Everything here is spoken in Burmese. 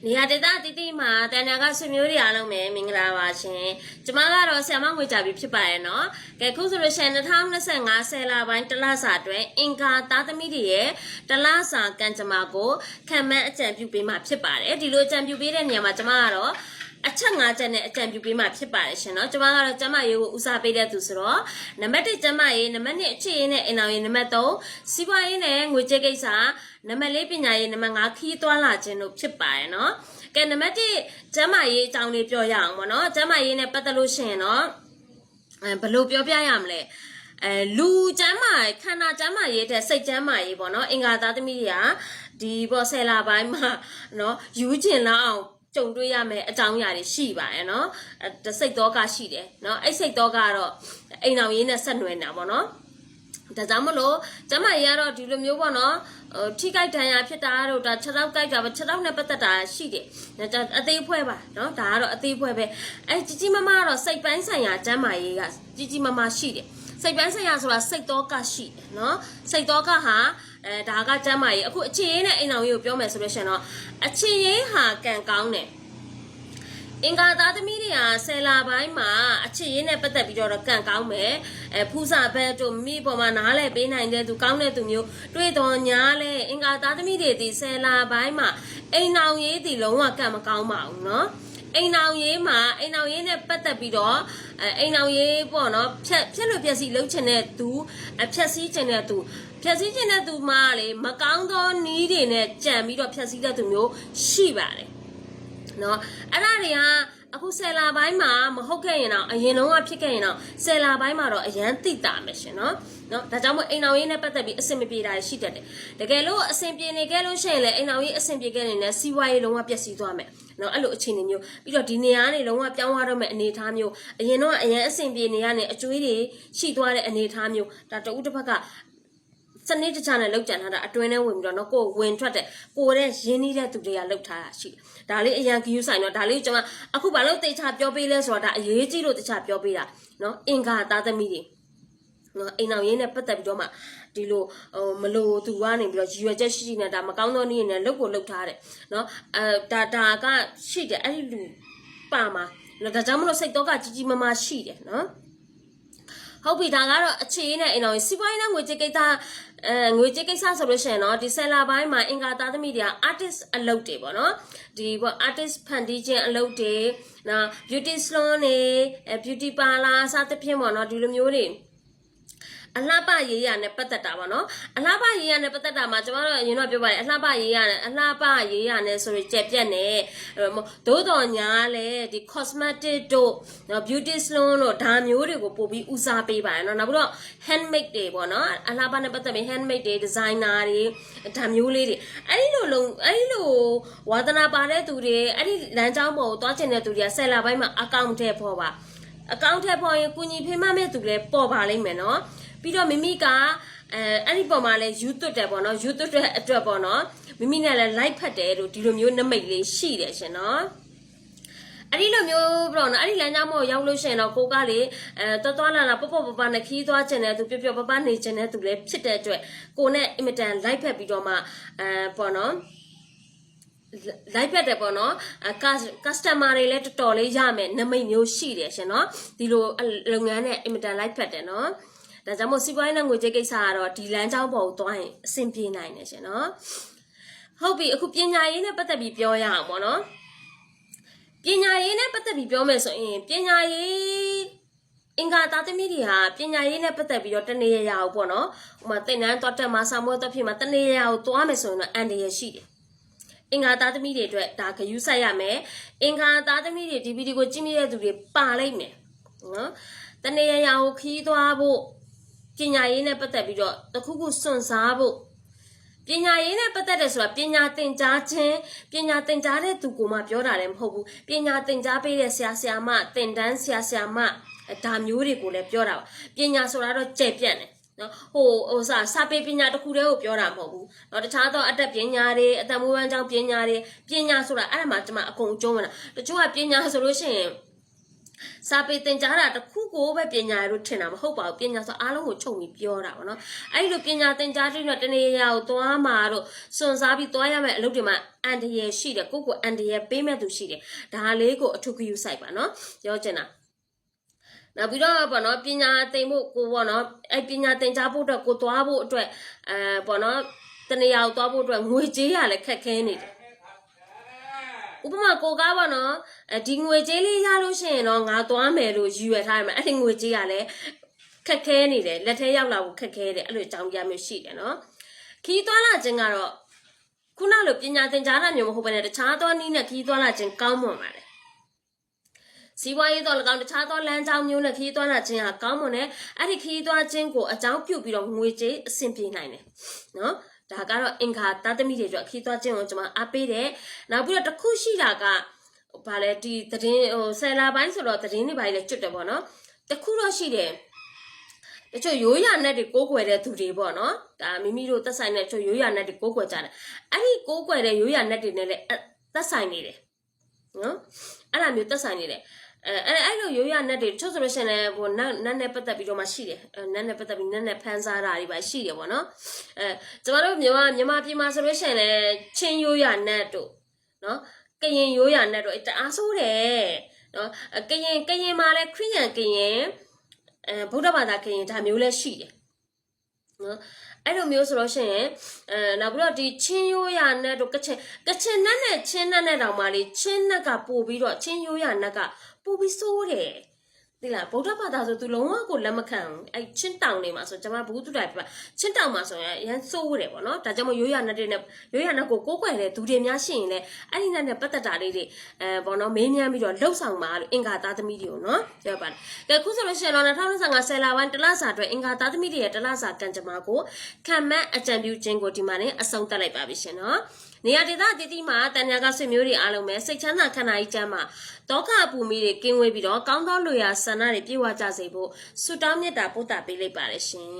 နေရာဒေသအသီးသီးမှာတန်ညာကဆွေမျိုးတွေအားလုံးပဲမင်္ဂလာပါရှင်။ကျမကတော့ဆရာမငွေကြပြီဖြစ်ပါတယ်နော်။ကဲခုဆိုလို့ရှိရင်2025ဆယ်လပိုင်းတလစာအတွင်းအင်္ဂါသားသမီးတွေရဲ့တလစာကံကြမ္မာကိုခံမှန်းအကြံပြုပေးမှာဖြစ်ပါတယ်။ဒီလိုအကြံပြုပေးတဲ့နေရာမှာကျမကတော့အချက်၅ချက်နဲ့အကြံပြုပေးမှာဖြစ်ပါတယ်ရှင်နော်။ကျမကတော့ကျမရေးကိုဦးစားပေးတဲ့သူဆိုတော့နံပါတ်1ကျမရေးနံပါတ်2အခြေရေးနဲ့အိမ်အောင်ရေးနံပါတ်3စီးပွားရေးနဲ့ငွေကြေးကိစ္စနံပါတ်4ပညာရေးနံပါတ်5ခီးသွားလာခြင်းတို့ဖြစ်ပါတယ်နော်။ကဲနံပါတ်1ကျမရေးအကြောင်းလေးပြောရအောင်ပေါ့နော်။ကျမရေးနဲ့ပတ်သက်လို့ရှိရင်တော့ဘယ်လိုပြောပြရမလဲ။လူကျမ်းမာခန္ဓာကျမ်းမာရေးတဲ့စိတ်ကျမ်းမာရေးပေါ့နော်အင်္ဂါသားသမီးတွေကဒီပေါ်ဆယ်လာပိုင်းမှာနော်ယူကျင်လောက်အောင်ကြုံတွေ့ရမယ်အကြောင်းအရာတွေရှိပါတယ်နော်စိတ်တော့ကရှိတယ်နော်အဲ့စိတ်တော့ကတော့အိမ်အောင်ရေးနဲ့ဆက်နွယ်နေတာပေါ့နော်ဒါကြောင့်မလို့ကျမကြီးကတော့ဒီလိုမျိုးပေါ့နော်ထိကြိုက်တန်ရာဖြစ်တာတို့ဒါ6တောက်ကြိုက်တာပဲ6တောက်နဲ့ပတ်သက်တာရှိတယ်အသေးဖွဲပါနော်ဒါကတော့အသေးဖွဲပဲအဲ့ကြီးကြီးမမကတော့စိတ်ပိုင်းဆိုင်ရာကျမ်းမာရေးကကြီးကြီးမမရှိတယ်စိတ်ပိုင်းဆိုင်ရာဆိုတာစိတ်တော့ကရှိတယ်နော်စိတ်တော့ကဟာဒါကကျမ်းမာရေးအခုအခြေရေးနဲ့အိမ်အောင်ရေးကိုပြောမယ်ဆိုလို့ရှိရင်တော့အခြေရေးဟာကံကောင်းတယ်အင်္ဂါသားသမီးတွေဟာဆယ်လပိုင်းမှာအခြေရေးနဲ့ပတ်သက်ပြီးတော့ကံကောင်းမယ်ဖူးစာဘက်တို့မိပေါ်မှာနားလဲပေးနိုင်တဲ့သူကောင်းတဲ့သူမျိုးတွေ့တော်ညာလဲအင်္ဂါသားသမီးတွေဒီဆယ်လပိုင်းမှာအိမ်အောင်ရေးဒီလုံးဝကံမကောင်းပါဘူးเนาะအိမ်အောင်ရေးမှာအိမ်အောင်ရေးနဲ့ပတ်သက်ပြီးတော့အိမ်အောင်ရေးပေါ့เนาะဖြက်လို့ပြက်စီလှုပ်ချင်တဲ့သူဖြက်စီးချင်တဲ့သူဖြက်စီးချင်တဲ့သူမှလေမကောင်းသောနီးတွေနဲ့ကြံပြီးတော့ဖြက်စီးတဲ့သူမျိုးရှိပါတယ်နော်အဲ့ဒါတွေကအခုဆယ်လပိုင်းမှာမဟုတ်ခဲ့ရင်တော့အရင်တော့ဖြစ်ခဲ့ရင်တော့ဆယ်လပိုင်းမှာတော့အရန်သိတာမယ်ရှင်နော်ဒါကြောင့်မို့အိမ်အောင်ရေးနဲ့ပတ်သက်ပြီးအဆင်မပြေတာရှိတတ်တယ်တကယ်လို့အဆင်ပြေနေခဲ့လို့ရှိရင်လည်းအိမ်အောင်ရေးအဆင်ပြေခဲ့နေနဲ့စီးပွားရေးလုံးဝပျက်စီးသွားမယ်နော်အဲ့လိုအခြေအနေမျိုးပြီးတော့ဒီနေရာကနေလုံးဝပြောင်းသွားတော့မယ့်အနေအထားမျိုးအရင်တော့အရန်အဆင်ပြေနေရတဲ့အကျွေးတွေရှိသွားတဲ့အနေအထားမျိုးဒါတဦးတစ်ဖက်ကစနစ်တကျနဲ့လောက်ကြံထားတာအတွင်းထဲဝင်ပြီးတော့နော်ကိုဝင်ထွက်တဲ့ကိုတဲ့ရင်းနှီးတဲ့သူတွေကလောက်ထားတာရှိတယ်ဒါလေးအရန်ဂယူးဆိုင်တော့ဒါလေးကျွန်မအခုဘာလို့တေချာပြောပေးလဲဆိုတော့ဒါအရေးကြီးလို့တေချာပြောပေးတာနော်အင်္ဂါသားသမီးတွေနော်အိမ်အောင်ရင်းနဲ့ပတ်သက်ပြီးတော့မှဒီလိုမလို့သူကနေပြီးတော့ရည်ရွယ်ချက်ရှိရှိနဲ့ဒါမကောင်းသောနည်းနဲ့လုတ်ကိုလုတ်ထားတယ်နော်ဒါကရှိတယ်အဲ့ဒီလူပါမှာနော်ဒါကြောင့်မလို့စိတ်တော့ကကြီးကြီးမားမားရှိတယ်နော်ဟုတ်ပြီဒါကတော့အခြေအနေနဲ့အိမ်အောင်စီးပွားရေးနဲ့ငွေကြေးကိစ္စငွေကြေးကိစ္စဆိုလို့ရှိရင်တော့ဒီဆယ်လပိုင်းမှာအင်္ဂါသားသမီးတွေက artist အလုပ်တွေပေါ့နော်ဒီပေါ့ artist ဖန်တီးခြင်းအလုပ်တွေနော် beauty salon တွေ beauty parlor စသဖြင့်ပေါ့နော်ဒီလိုမျိုးတွေအလှပရေးရနဲ့ပတ်သက်တာပေါ့နော်အလှပရေးရနဲ့ပတ်သက်တာမှာကျွန်တော်တို့အရင်တော့ပြောပါတယ်အလှပရေးရနဲ့ဆိုရင်ကြက်ပြက်နဲ့သို့တော်ညာလဲဒီ cosmetic တို့နော် beauty salon တို့ဒါမျိုးတွေကိုပို့ပြီးဦးစားပေးပါတယ်နော်နောက်ပြီးတော့ handmade တွေပေါ့နော်အလှပနဲ့ပတ်သက်ပြီး handmade တွေ designer တွေဒါမျိုးလေးတွေအဲ့လိုဝါသနာပါတဲ့သူတွေအဲ့ဒီလမ်းကြောင်းပေါ်ကိုသွားကျင်တဲ့သူတွေကဆယ်လပိုင်းမှာအကောင့်ထဲပေါ်ပါအကောင့်ထဲပေါ်ရင်ကုညီဖေးမမဲ့သူလည်းပေါ်ပါလိမ့်မယ်နော်ပြီးတော့မိမိကအဲ့ဒီပုံမှာလဲယူသွတ်တယ်ပေါ့နော်ယူသွတ်တဲ့အတွက်ပေါ့နော်မိမိနဲ့လဲ like ဖတ်တယ်လို့ဒီလိုမျိုးနမိတ်လေးရှိတယ်ရှင်နော်အဲ့ဒီလိုမျိုးပေါ့နော်အဲ့ဒီလမ်းကြောင်းပေါ်ရောက်လို့ရှိရင်တော့ကိုကလေတော်လာပေါ့ပပနဲ့ခီးသွားခြင်းနဲ့သူပျော်ပနေခြင်းနဲ့သူလည်းဖြစ်တဲ့အတွက်ကိုနဲ့အင်မတန် like ဖတ်ပြီးတော့မှပေါ့နော်လိုက်ဖက်တယ်ပေါ့နော်customer တွေလည်းတော်တော်လေးရမယ်နမိတ်မျိုးရှိတယ်ရှင်နော်ဒီလိုလုပ်ငန်းနဲ့အင်မတန်လိုက်ဖက်တယ်နော်ဒါကြောင့်မို့စီးပွားရေးနဲ့ငွေကြေးကိစ္စကတော့ဒီလမ်းကြောင်းပေါ်ကိုသွားရင်အဆင်ပြေနိုင်တယ်ရှင်နော်ဟုတ်ပြီအခုပညာရေးနဲ့ပတ်သက်ပြီးပြောရအောင်ပေါ့နော်ပညာရေးနဲ့ပတ်သက်ပြီးပြောမယ်ဆိုရင်ပညာရေးအင်္ဂါသားသမီးတွေဟာပညာရေးနဲ့ပတ်သက်ပြီးတော့တနေရာကိုပေါ့နော်ဟိုမှာသင်တန်းသွားတက်မှာစာမေးပွဲတက်ဖြစ်မှာတနေရာကိုသွားမယ်ဆိုရင်တော့အန်တရရှိတယ်အင်္ဂါသားသမီးတွေအတွက်ဒါဂရုစိုက်ရမယ်အင်္ဂါသားသမီးတွေဒီဗီဒီယိုကိုကြည့်မိတဲ့သူတွေပါလိမ့်မယ်နော်တနေရာကိုခီးသွားဖို့ပညာရေးနဲ့ပတ်သက်ပြီးတော့တခုခုစွန့်စားဖို့ပညာရေးနဲ့ပတ်သက်တယ်ဆိုတာပညာသင်ကြားခြင်းပညာသင်ကြားတဲ့သူကမှပြောတာလည်းမဟုတ်ဘူးပညာသင်ကြားပေးတဲ့ဆရာမသင်တန်းဆရာမဒါမျိုးတွေကိုလည်းပြောတာပါပညာဆိုတာတော့ကြဲ့ပြန့်တယ်နော်ဟိုစာပေပညာတစ်ခုတည်းကိုပြောတာမဟုတ်ဘူးเนาะတခြားသောအတတ်ပညာတွေအတမူဝမ်းကြောင်းပညာတွေပညာဆိုတာအဲ့ဒါမှကျွန်မအကုန်ကျုံးမလားတချို့ကပညာဆိုလို့ရှိရင် စာပေသင်ကြားတာတစ်ခုကိုပဲပညာလို့ထင်တာမဟုတ်ပါဘူးပညာဆိုအားလုံးကိုချုပ်ပြီးပြောတာပေါ့နော်အဲ့လိုပညာသင်ကြားတဲ့တော့တနေရာကိုသွားမှာတော့စွန့်စားပြီးသွားရမယ်အလုပ်တွေမှာအန်တရယ်ရှိတယ်ကိုကိုအန်တရယ်ပေးမဲ့သူရှိတယ်ဒါလေးကိုအထူးဂရုစိုက်ပါနော်ပြောချင်တာနောက်ပြီးတော့ပေါ့နော်ပညာသင်ဖို့ကိုပေါ့နော်အဲ့ပညာသင်ကြားဖို့အတွက်ကိုသွားဖို့အတွက်ပေါ့နော်တနေရာကိုသွားဖို့အတွက်ငွေကြေးရလည်းခက်ခဲနေတယ်ဥပမာကိုကားပေါ့နော်ဒီငွေကြေးလေးရလို့ရှိရင်တော့ငါသွားမယ်လို့ရည်ရွယ်ထားရမှာအဲ့ဒီငွေကြေးကလည်းခက်ခဲနေတယ်လက်ထဲရောက်လာဖို့ခက်ခဲတယ်အဲ့လိုအကြောင်းပြမျိုးရှိတယ်နော်ခီးသွားလာခြင်းကတော့ခုနလိုပညာသင်ကြားတာမျိုးမဟုတ်ဘဲနဲ့တခြားသောနည်းနဲ့ခီးသွားလာခြင်းကောင်းမွန်ပါတယ်စီးပွားရေးတော့၎င်းတခြားသောလမ်းကြောင်းမျိုးနဲ့ခီးသွားလာခြင်းဟာကောင်းမွန်တယ်အဲ့ဒီခီးသွားခြင်းကိုအကြောင်းပြုပြီးတော့ငွေကြေးအဆင်ပြေနိုင်တယ်နော်ဒါကတော့အင်္ဂါသားသမီးတွေအတွက်ခီးသွားခြင်းကိုကျွန်မအားပေးတယ်နောက်ပြီးတော့တစ်ခုရှိတာကဘာလဲဒီသတင်းဆယ်လာပိုင်းဆိုတော့သတင်းတွေဘာလဲကျွတ်တယ်ပေါ့နော်တစ်ခုတော့ရှိတယ်တချို့ရိုးရာနဲ့တွေကိုးကွယ်တဲ့သူတွေပေါ့နော်ဒါမိမိတို့သက်ဆိုင်တဲ့တချို့ရိုးရာနဲ့တွေကိုးကွယ်ကြတယ်အဲ့ဒီကိုးကွယ်တဲ့ရိုးရာနဲ့တွေနဲ့လည်းသက်ဆိုင်နေတယ်နော်အဲ့လိုမျိုးသက်ဆိုင်နေတယ်အဲ့လိုရိုးရာနဲ့တွေတချို့ဆိုလို့ရှိရင်လည်းဟိုနတ်နဲ့ပတ်သက်ပြီးတော့မှရှိတယ်နတ်နဲ့ပတ်သက်ပြီးနတ်နဲ့ဖန်ဆားတာတွေပါရှိတယ်ပေါ့နော်ကျမတို့မြန်မာပြည်မှာဆိုလို့ရှိရင်လည်းချင်းရိုးရာနဲ့တို့နော်ကရင်ရိုးရာနဲ့တို့တအားဆိုးတယ်နော်ကရင်မှာလည်းခရစ်ယာန်ကရင်ဗုဒ္ဓဘာသာကရင်ဒါမျိုးလည်းရှိတယ်နော်အဲ့လိုမျိုးဆိုလို့ရှိရင်နောက်ပြီးတော့ဒီချင်းရိုးရာနဲ့တို့ကချင်နတ်နဲ့ချင်းနတ်နဲ့တောင်မှလေချင်းနတ်ကပို့ပြီးတော့ချင်းရိုးရာနတ်ကပို့ပြီးစိုးတယ်သိလားဗုဒ္ဓဘာသာဆိုသူလုံးဝကိုလက်မခံဘူးအဲ့ချင်းတောင်နေမှာဆိုကျွန်မဘူးတူတိုင်းပြချင်းတောင်မှာဆိုရင်အရန်စိုးတယ်ပေါ့နော်ဒါကြောင့်မို့ရိုးရာနတ်တွေနဲ့ရိုးရာနတ်ကိုကိုးကွယ်တဲ့သူတွေများရှိရင်လည်းအဲ့ဒီနတ်နဲ့ပတ်သက်တာလေးတွေပေါ့နော်မေးမြန်းပြီးတော့လှုပ်ဆောင်ပါလို့အင်္ဂါသားသမီးတွေကိုနော်ပြောပါတယ်ကဲခုဆိုလို့ရှိရင်တော့2025ဆယ်လပိုင်းတလစာအတွက်အင်္ဂါသားသမီးတွေရဲ့တလစာကံကြမ္မာကိုခံမှန်းအကြံပြုခြင်းကိုဒီမှာနဲ့အဆုံးသတ်လိုက်ပါပြီရှင်နော်နေရာဒေသအသီးသီးမှာတန်ညာကဆွေမျိုးတွေအားလုံးပဲစိတ်ချမ်းသာခန္ဓာကြီးကျမ်းမှာတောခအပူမီတွေကင်းဝေးပြီးတော့ကောင်းသောလူရာဆန္ဒတွေပြေဝကြစေဖို့ဆုတောင်းမေတ္တာပို့တာပေးလိုက်ပါတယ်ရှင်